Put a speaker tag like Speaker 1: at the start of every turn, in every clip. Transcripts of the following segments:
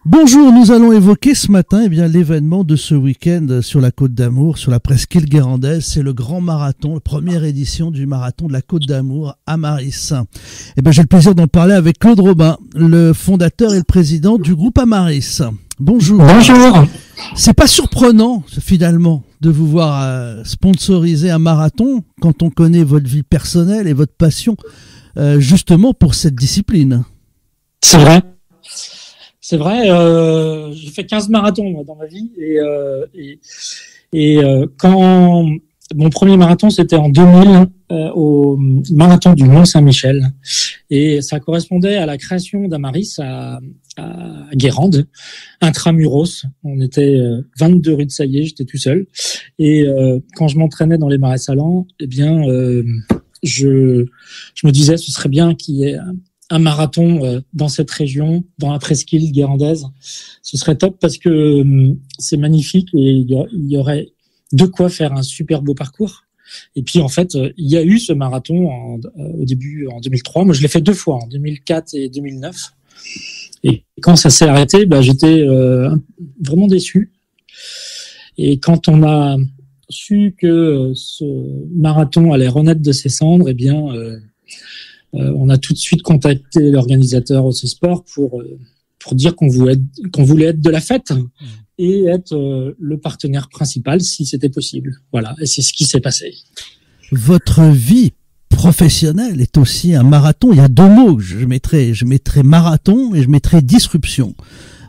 Speaker 1: Bonjour, nous allons évoquer ce matin l'événement de ce week-end sur la Côte d'Amour, sur la presqu'île guérandaise. C'est le grand marathon, la première édition du marathon de la Côte d'Amour à Amaris. J'ai le plaisir d'en parler avec Claude Robin, le fondateur et le président du groupe Amaris. Bonjour.
Speaker 2: Bonjour.
Speaker 1: C'est pas surprenant, finalement, de vous voir sponsoriser un marathon quand on connaît votre vie personnelle et votre passion, justement pour cette discipline.
Speaker 2: C'est vrai. C'est vrai, j'ai fait 15 marathons moi, dans ma vie et quand mon premier marathon c'était en 2000 au marathon du Mont-Saint-Michel et ça correspondait à la création d'Amaris à Guérande, intramuros. On était 22 rue de Saillé, j'étais tout seul et quand je m'entraînais dans les marais salants, je me disais ce serait bien qu'il y ait un marathon dans cette région, dans la presqu'île guérandaise. Ce serait top parce que c'est magnifique et il y aurait de quoi faire un super beau parcours. Et puis en fait, il y a eu ce marathon au début en 2003. Moi, je l'ai fait 2 fois, en 2004 et 2009. Et quand ça s'est arrêté, j'étais vraiment déçu. Et quand on a su que ce marathon allait renaître de ses cendres, on a tout de suite contacté l'organisateur OC Sport pour dire qu'on voulait être de la fête et être le partenaire principal si c'était possible. Voilà, et c'est ce qui s'est passé.
Speaker 1: Votre vie professionnelle est aussi un marathon. Il y a 2 mots que je mettrai marathon et je mettrai disruption.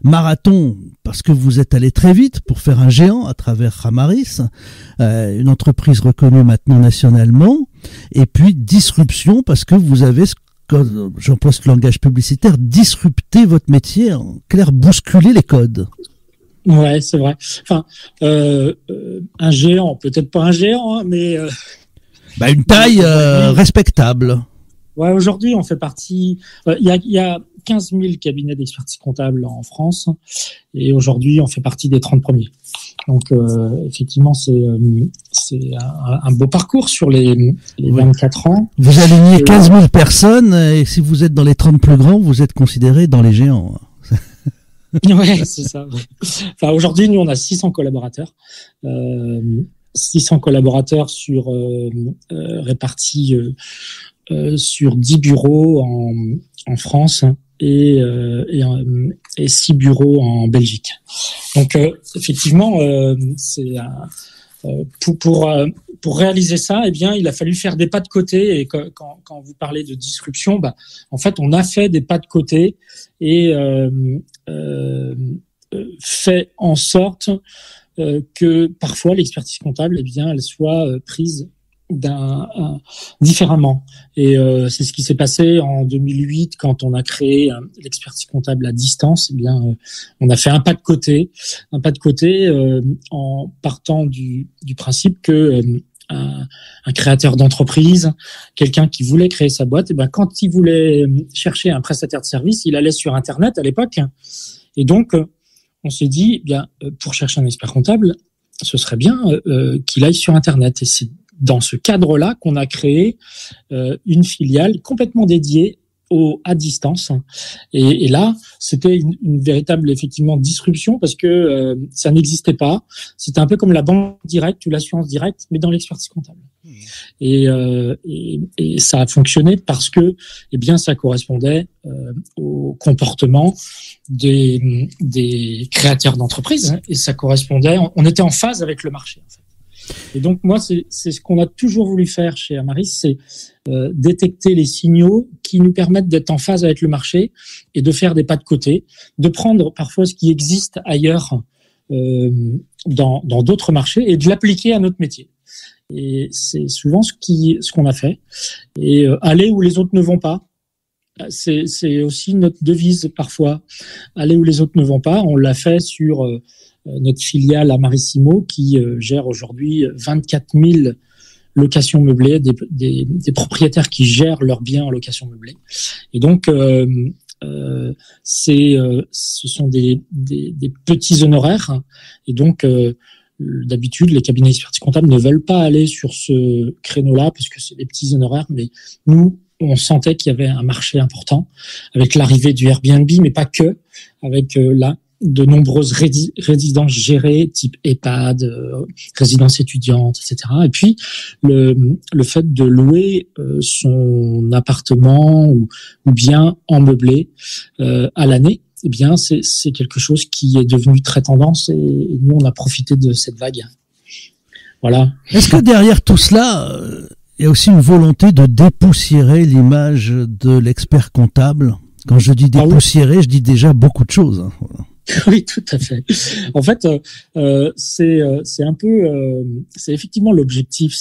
Speaker 1: Marathon, parce que vous êtes allé très vite pour faire un géant à travers Amaris, une entreprise reconnue maintenant nationalement, et puis disruption, parce que vous avez, j'emploie ce langage publicitaire, disrupté votre métier, en clair, bousculer les codes.
Speaker 2: Ouais, c'est vrai. Enfin, un géant, peut-être pas un géant, hein, mais...
Speaker 1: une taille respectable.
Speaker 2: Ouais, aujourd'hui, on fait partie... Il y a 15 000 cabinets d'expertise comptable en France et aujourd'hui, on fait partie des 30 premiers. Donc, effectivement, c'est un beau parcours sur les 24 ans.
Speaker 1: Vous alignez 15 000 personnes et si vous êtes dans les 30 plus grands, vous êtes considéré dans les géants.
Speaker 2: Ouais, c'est ça. Enfin, aujourd'hui, nous, on a 600 collaborateurs. 600 collaborateurs répartis sur 10 bureaux en France et 6 bureaux en Belgique. Donc effectivement, pour réaliser ça, il a fallu faire des pas de côté. Et quand vous parlez de disruption, en fait, on a fait des pas de côté et fait en sorte que parfois l'expertise comptable, elle soit prise différemment. Et c'est ce qui s'est passé en 2008 quand on a créé l'expertise comptable à distance. On a fait un pas de côté en partant du principe que un créateur d'entreprise, quelqu'un qui voulait créer sa boîte, quand il voulait chercher un prestataire de service, il allait sur Internet à l'époque. Et donc, on s'est dit, pour chercher un expert comptable, ce serait bien qu'il aille sur Internet. Et c'est dans ce cadre-là qu'on a créé une filiale complètement dédiée à distance. Et là, c'était une véritable, effectivement, disruption parce que ça n'existait pas. C'était un peu comme la banque directe ou l'assurance directe, mais dans l'expertise comptable. Et ça a fonctionné parce que, ça correspondait au comportement des créateurs d'entreprises et ça correspondait, on était en phase avec le marché, en fait. Et donc, moi, c'est ce qu'on a toujours voulu faire chez Amaris, c'est détecter les signaux qui nous permettent d'être en phase avec le marché et de faire des pas de côté, de prendre parfois ce qui existe ailleurs dans d'autres marchés et de l'appliquer à notre métier. Et c'est souvent ce qu'on a fait. Et aller où les autres ne vont pas, c'est aussi notre devise parfois. Aller où les autres ne vont pas, on l'a fait sur notre filiale Amarissimo qui gère aujourd'hui 24 000 locations meublées, des propriétaires qui gèrent leurs biens en location meublée. Et donc, ce sont des petits honoraires. Et donc, d'habitude, les cabinets d'expertise comptable ne veulent pas aller sur ce créneau-là parce que c'est des petits honoraires. Mais nous, on sentait qu'il y avait un marché important avec l'arrivée du Airbnb, mais pas que, avec de nombreuses résidences gérées, type EHPAD, résidences étudiantes, etc. Et puis, le fait de louer son appartement ou bien en meublé à l'année, eh bien, c'est quelque chose qui est devenu très tendance et nous, on a profité de cette vague. Voilà.
Speaker 1: Est-ce que derrière tout cela, il y a aussi une volonté de dépoussiérer l'image de l'expert comptable? Quand je dis dépoussiérer, je dis déjà beaucoup de choses. Voilà.
Speaker 2: Oui, tout à fait. En fait, c'est un peu, c'est effectivement l'objectif.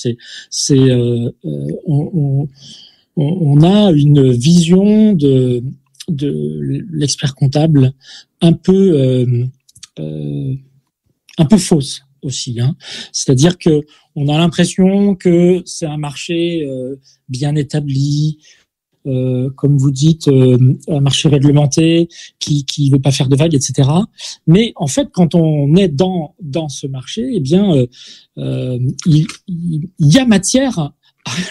Speaker 2: On a une vision de l'expert comptable un peu fausse aussi, hein. C'est-à-dire que on a l'impression que c'est un marché bien établi, comme vous dites, un marché réglementé qui veut pas faire de vagues, etc. Mais en fait, quand on est dans ce marché, eh bien, il y a matière à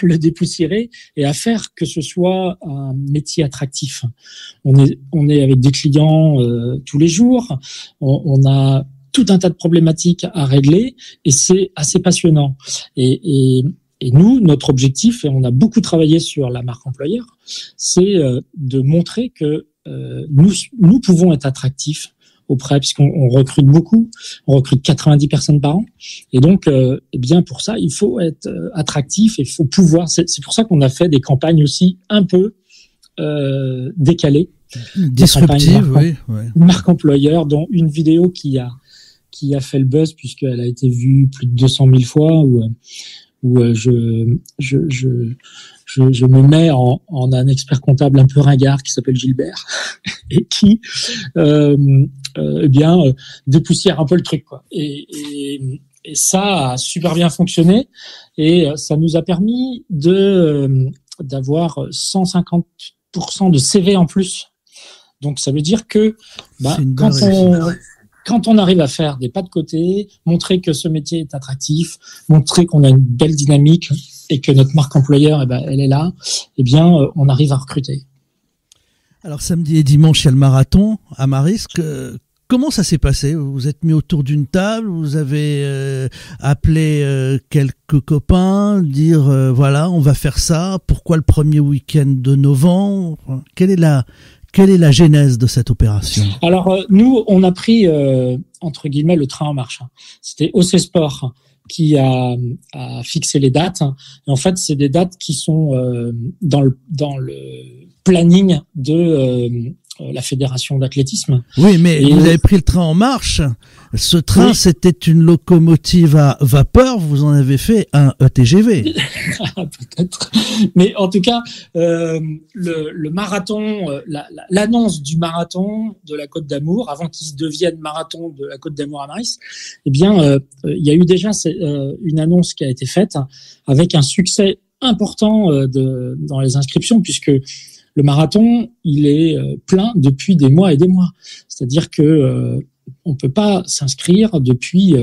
Speaker 2: le dépoussiérer et à faire que ce soit un métier attractif. On est avec des clients tous les jours. On a tout un tas de problématiques à régler et c'est assez passionnant. Et nous, notre objectif, et on a beaucoup travaillé sur la marque employeur, c'est de montrer que nous pouvons être attractifs auprès, puisqu'on recrute beaucoup, on recrute 90 personnes par an, et donc, eh bien pour ça, il faut être attractif, et il faut pouvoir. C'est pour ça qu'on a fait des campagnes aussi un peu décalées,
Speaker 1: disruptives, oui.
Speaker 2: Marque employeur, dont une vidéo qui a fait le buzz puisqu'elle a été vue plus de 200 000 fois, où je me mets en un expert comptable un peu ringard qui s'appelle Gilbert et qui dépoussière un peu le truc, quoi. Et ça a super bien fonctionné et ça nous a permis d'avoir 150% de CV en plus. Donc ça veut dire que quand on arrive à faire des pas de côté, montrer que ce métier est attractif, montrer qu'on a une belle dynamique et que notre marque employeur, elle est là, eh bien, on arrive à recruter.
Speaker 1: Alors, samedi et dimanche, il y a le marathon à Maristes. Comment ça s'est passé? Vous vous êtes mis autour d'une table, vous avez appelé quelques copains, dire voilà, on va faire ça. Pourquoi le premier week-end de novembre? Quelle est la genèse de cette opération? Alors,
Speaker 2: nous, on a pris, entre guillemets, le train en marche. C'était OC Sport qui a fixé les dates. Et en fait, c'est des dates qui sont dans le planning de la fédération d'athlétisme.
Speaker 1: Oui, mais vous avez pris le train en marche. Ce train, oui. C'était une locomotive à vapeur. Vous en avez fait un ETGV.
Speaker 2: Peut-être. Mais en tout cas, le marathon, l'annonce du marathon de la Côte d'Amour, avant qu'il devienne marathon de la Côte d'Amour à Maristes, eh bien, il y a eu déjà une annonce qui a été faite avec un succès important dans les inscriptions, puisque le marathon, il est plein depuis des mois et des mois. C'est-à-dire que on peut pas s'inscrire depuis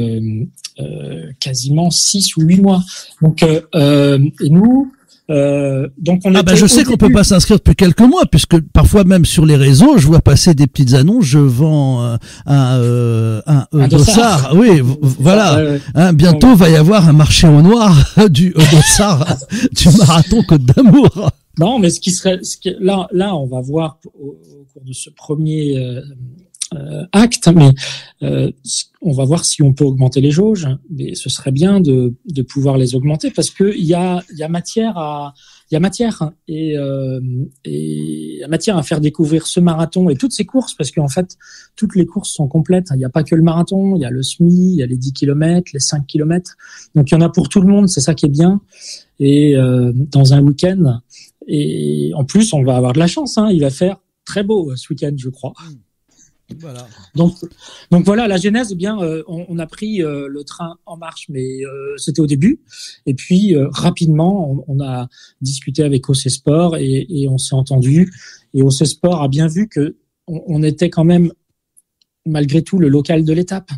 Speaker 2: quasiment 6 ou 8 mois. Donc, et nous, donc on
Speaker 1: je sais qu'on peut pas s'inscrire depuis quelques mois, puisque parfois même sur les réseaux, je vois passer des petites annonces. Je vends un dossard. Oui, voilà. Bientôt va y avoir un marché au noir du dossard du marathon Côte d'Amour.
Speaker 2: Non, mais là, on va voir au cours de ce premier acte, mais on va voir si on peut augmenter les jauges. Mais ce serait bien de pouvoir les augmenter parce que il y a matière et matière à faire découvrir ce marathon et toutes ces courses, parce qu'en fait toutes les courses sont complètes. Il n'y a pas que le marathon, il y a le semi, il y a les 10 km, les 5 km. Donc il y en a pour tout le monde, c'est ça qui est bien. Et dans un week-end, et en plus on va avoir de la chance, il va faire très beau ce week-end, je crois. Voilà. Donc voilà, la genèse, eh bien, on a pris le train en marche, mais c'était au début. Et puis rapidement, on a discuté avec OC Sport et on s'est entendu. Et OC Sport a bien vu que on était quand même malgré tout le local de l'étape.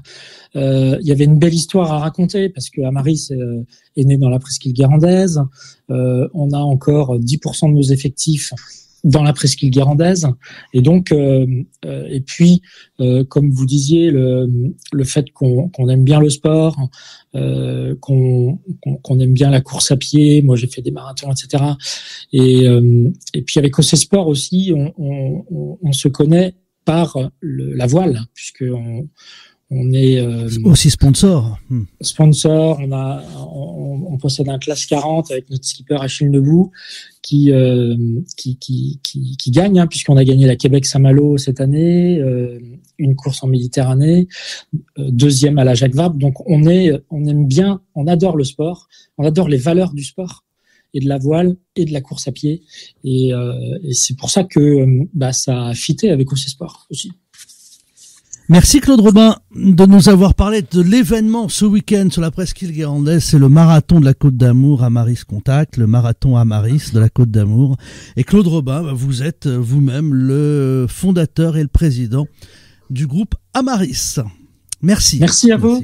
Speaker 2: Il y avait une belle histoire à raconter parce que Amaris est né dans la presqu'île guérandaise. On a encore 10% de nos effectifs dans la presqu'île guérandaise, et donc et puis comme vous disiez, le fait qu'on aime bien le sport, qu'on aime bien la course à pied. Moi, j'ai fait des marathons, etc. Et puis avec OC Sport aussi, on se connaît par la voile, puisque on est
Speaker 1: aussi sponsor.
Speaker 2: Sponsor. On possède un classe 40 avec notre skipper Achille Nebout qui gagne, hein, puisqu'on a gagné la Québec-Saint-Malo cette année, une course en Méditerranée, deuxième à la Jacques Vabre. Donc on aime bien, on adore le sport, on adore les valeurs du sport et de la voile et de la course à pied, et c'est pour ça que ça a fité avec OC Sport aussi.
Speaker 1: Merci Claude Robin de nous avoir parlé de l'événement ce week-end sur la presqu'île guérandaise. C'est le marathon de la Côte d'Amour Amaris Contact, le marathon Amaris de la Côte d'Amour. Et Claude Robin, vous êtes vous-même le fondateur et le président du groupe Amaris. Merci.
Speaker 2: Merci à vous.